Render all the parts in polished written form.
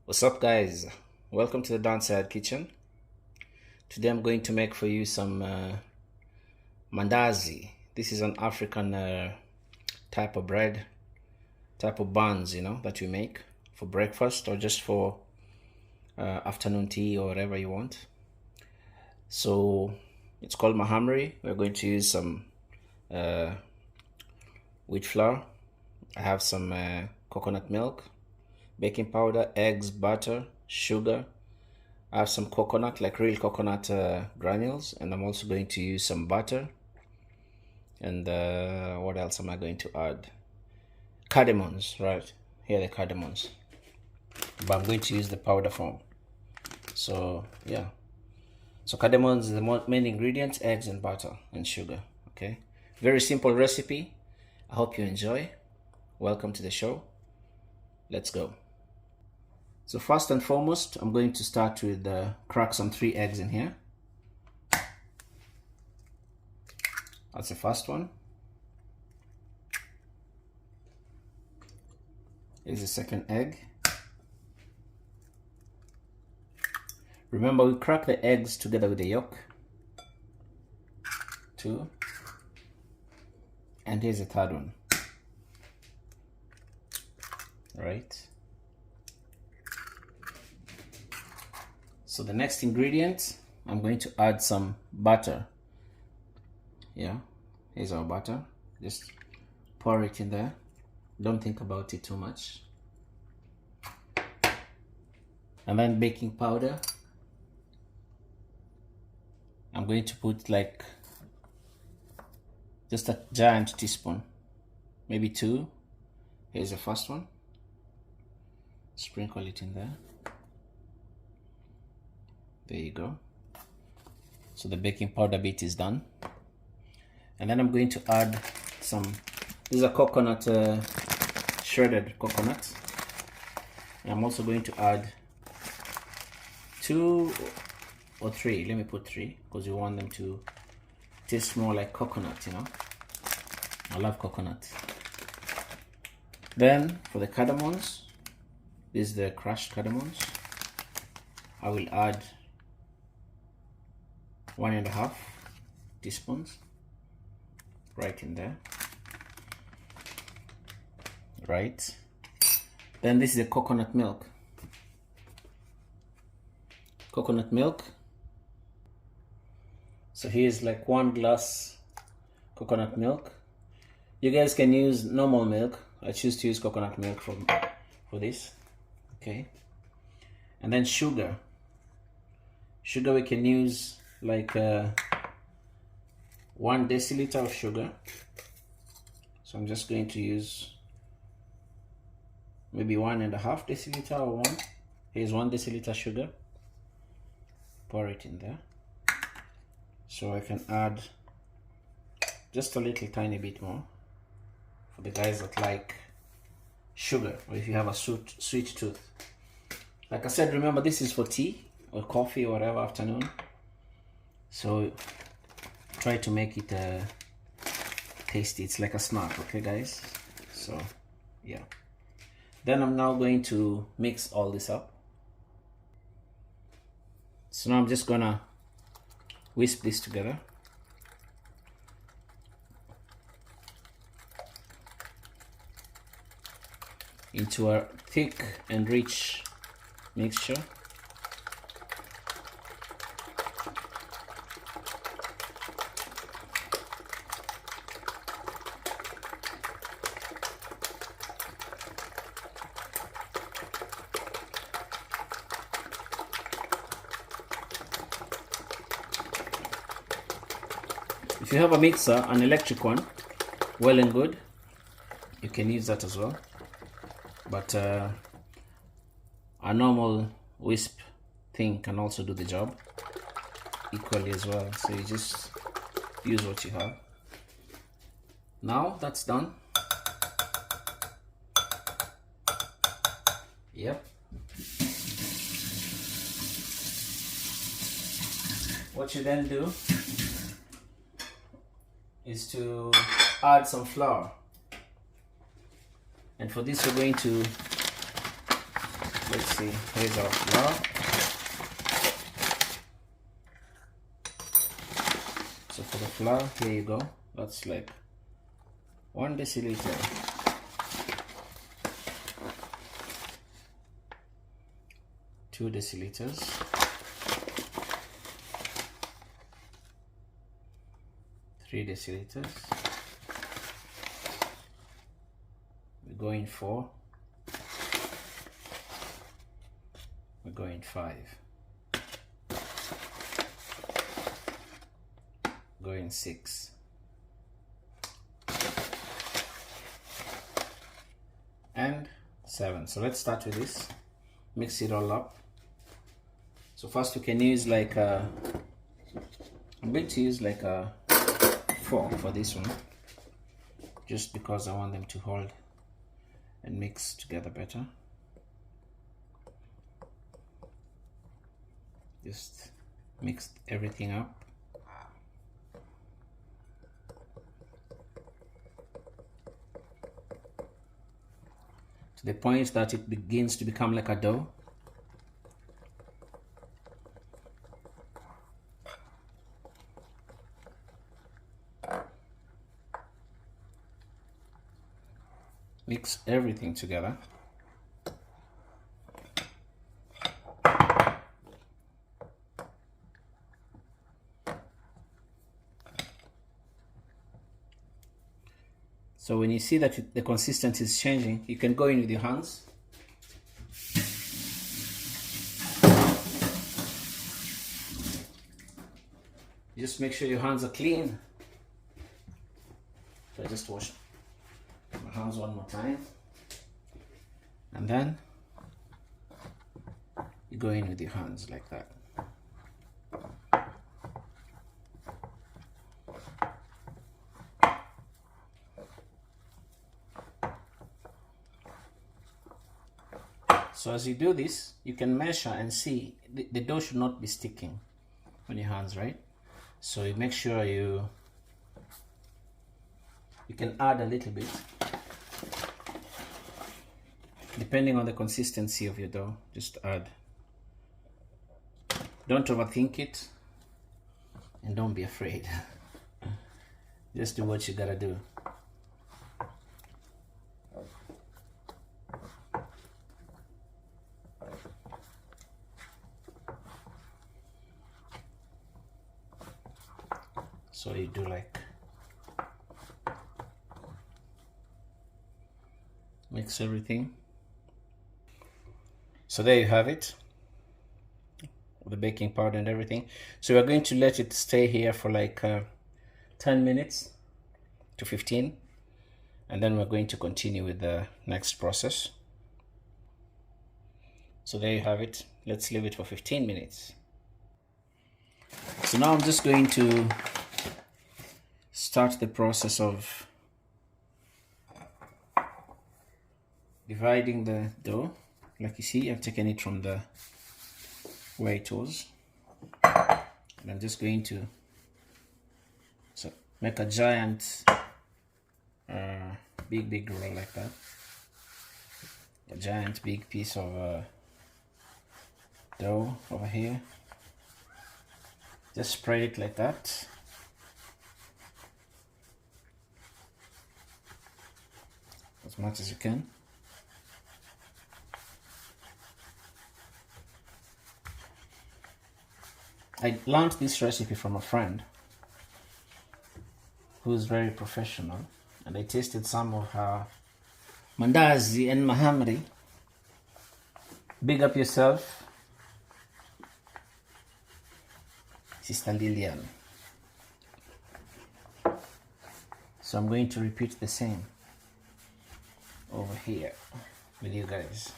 What's up, guys? Welcome to the Downside Kitchen. Today I'm going to make for you some mandazi. This is an African type of bread, type of buns, that we make for breakfast or just for afternoon tea or whatever you want. So it's called Mahamri. We're going to use some wheat flour. I have some coconut milk, baking powder, eggs, butter, sugar. I have some coconut, like real coconut granules, and I'm also going to use some butter. And what else am I going to add? Cardamons, right? Here are the cardamons. But I'm going to use the powder form. So, yeah. So cardamons is the main ingredients, eggs and butter and sugar, okay? Very simple recipe. I hope you enjoy. Welcome to the show. Let's go. So first and foremost, I'm going to start with crack some 3 eggs in here. That's the first one. Here's the second egg. Remember, we crack the eggs together with the yolk. 2. And here's the third one. Right. So the next ingredient, I'm going to add some butter. Yeah, here's our butter. Just pour it in there. Don't think about it too much. And then baking powder. I'm going to put like just a giant teaspoon, maybe 2. Here's the first one. Sprinkle it in there. There you go. So the baking powder bit is done. And then I'm going to add some, this is a coconut, shredded coconut. And I'm also going to add 2 or 3, let me put 3, because you want them to taste more like coconut, I love coconut. Then for the cardamoms, this is the crushed cardamoms. I will add 1.5 teaspoons right in there. Right. Then this is the coconut milk. Coconut milk. So here's like 1 glass coconut milk. You guys can use normal milk. I choose to use coconut milk for this. Okay. And then sugar. Sugar we can use like 1 deciliter of sugar. So I'm just going to use maybe 1.5 deciliter or 1. Here's 1 deciliter sugar. Pour it in there. So I can add just a little tiny bit more for the guys that like sugar, or if you have a sweet tooth. Like I said, remember this is for tea or coffee or whatever afternoon. So try to make it tasty. It's like a snack, okay guys? So yeah. Then I'm now going to mix all this up. So now I'm just gonna whisk this together. Into a thick and rich mixture. If you have a mixer, an electric one, well and good, you can use that as well. But a normal whisk thing can also do the job equally as well. So you just use what you have. Now that's done. Yep. What you then do is to add some flour. And for this we're going to Let's see, here's our flour. So for the flour, here you go. That's like 1 deciliter. 2 deciliters. 3 deciliters. We're going 4. We're going 5. Going 6. And 7. So let's start with this. Mix it all up. So first we can use like I'm going to use like a fork for this one, just because I want them to hold and mix together better. Just mix everything up. To the point that it begins to become like a dough. Mix everything together. So when you see that the consistency is changing, you can go in with your hands. Just make sure your hands are clean. So I just wash my hands one more time. And then you go in with your hands like that. So as you do this, you can measure and see the dough should not be sticking on your hands, right? So you make sure you can add a little bit depending on the consistency of your dough. Just add. Don't overthink it, and don't be afraid. Just do what you gotta do. So you do like, mix everything. So there you have it, the baking powder and everything. So we're going to let it stay here for like 10 minutes to 15, and then we're going to continue with the next process. So there you have it. Let's leave it for 15 minutes. So now I'm just going to start the process of dividing the dough. Like you see, I've taken it from the where it was, and I'm just going to make a giant big roll like that, a giant big piece of dough over here. Just spread it like that. As much as you can. I learned this recipe from a friend who's very professional, and I tasted some of her mandazi and mahamri. Big up yourself, Sister Lillian. So I'm going to repeat the same over here with you guys.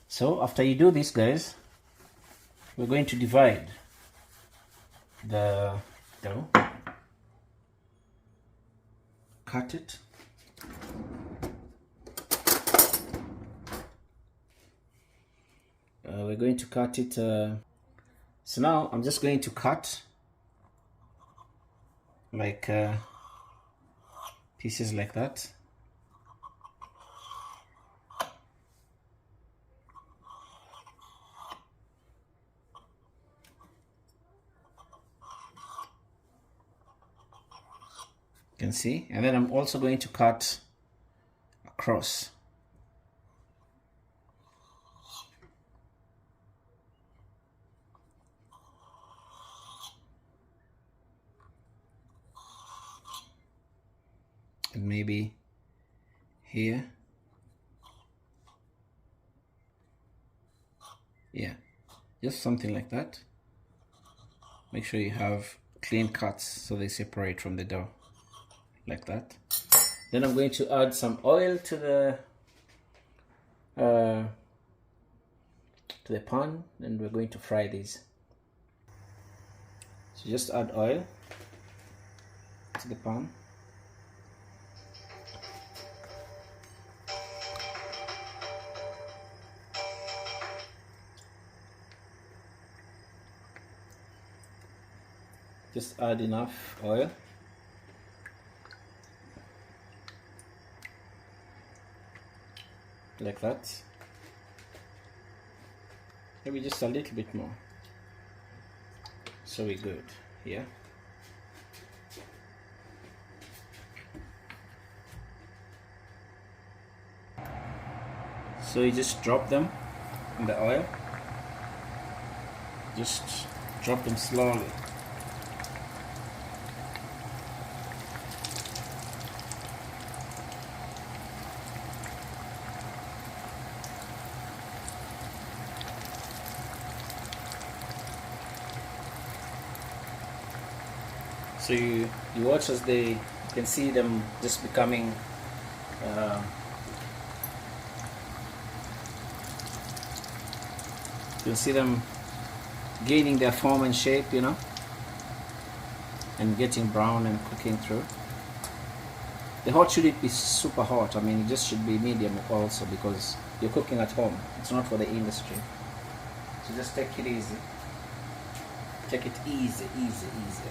So after you do this, guys, we're going to divide the dough, cut it, we're going to cut it. So now I'm just going to cut like pieces like that. can see. And then I'm also going to cut across. And maybe here. Yeah, just something like that. Make sure you have clean cuts so they separate from the dough, like that. Then I'm going to add some oil to the pan, and we're going to fry these. So just add oil to the pan. Just add enough oil. Like that. Maybe just a little bit more. So we're good here. So you just drop them in the oil. Just drop them slowly. So you watch as you can see them just becoming you can see them gaining their form and shape, you know, and getting brown and cooking through. The hot shouldn't be super hot. I mean, it just should be medium also, because you're cooking at home. It's not for the industry. So just take it easy. Take it easy, easy, easy.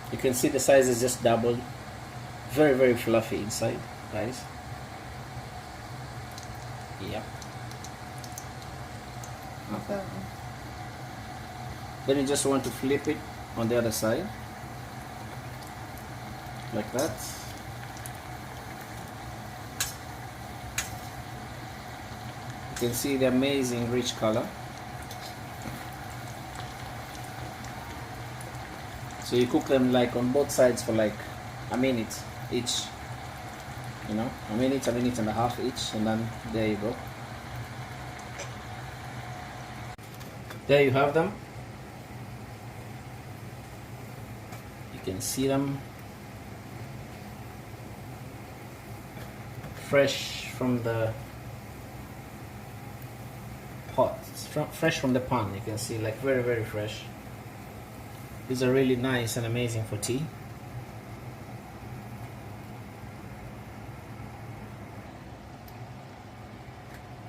You can see the size is just doubled. Very, very fluffy inside, guys. Yep. Okay. Then you just want to flip it on the other side, like that. You can see the amazing rich color. So you cook them like on both sides for like a minute each, you know, a minute and a half each, and then there you go. There you have them. You can see them fresh from the pot, fresh from the pan. You can see, like, very, very fresh. These are really nice and amazing for tea.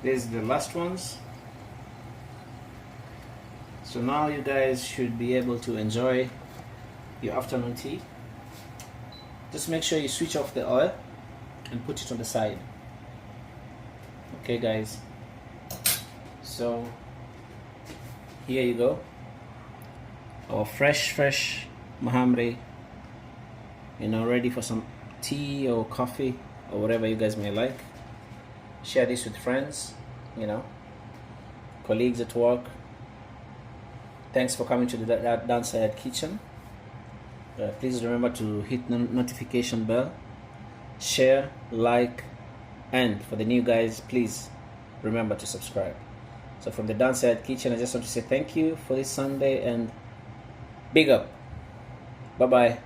These are the last ones. So now you guys should be able to enjoy your afternoon tea. Just make sure you switch off the oil and put it on the side. Okay, guys. So here you go. Our fresh Mahamri, you know, ready for some tea or coffee or whatever you guys may like. Share this with friends, you know, colleagues at work. Thanks for coming to the Downside Kitchen. Please remember to hit the notification bell, share, like, and for the new guys, please remember to subscribe. So from the Downside Kitchen, I just want to say thank you for this Sunday and big up. Bye bye.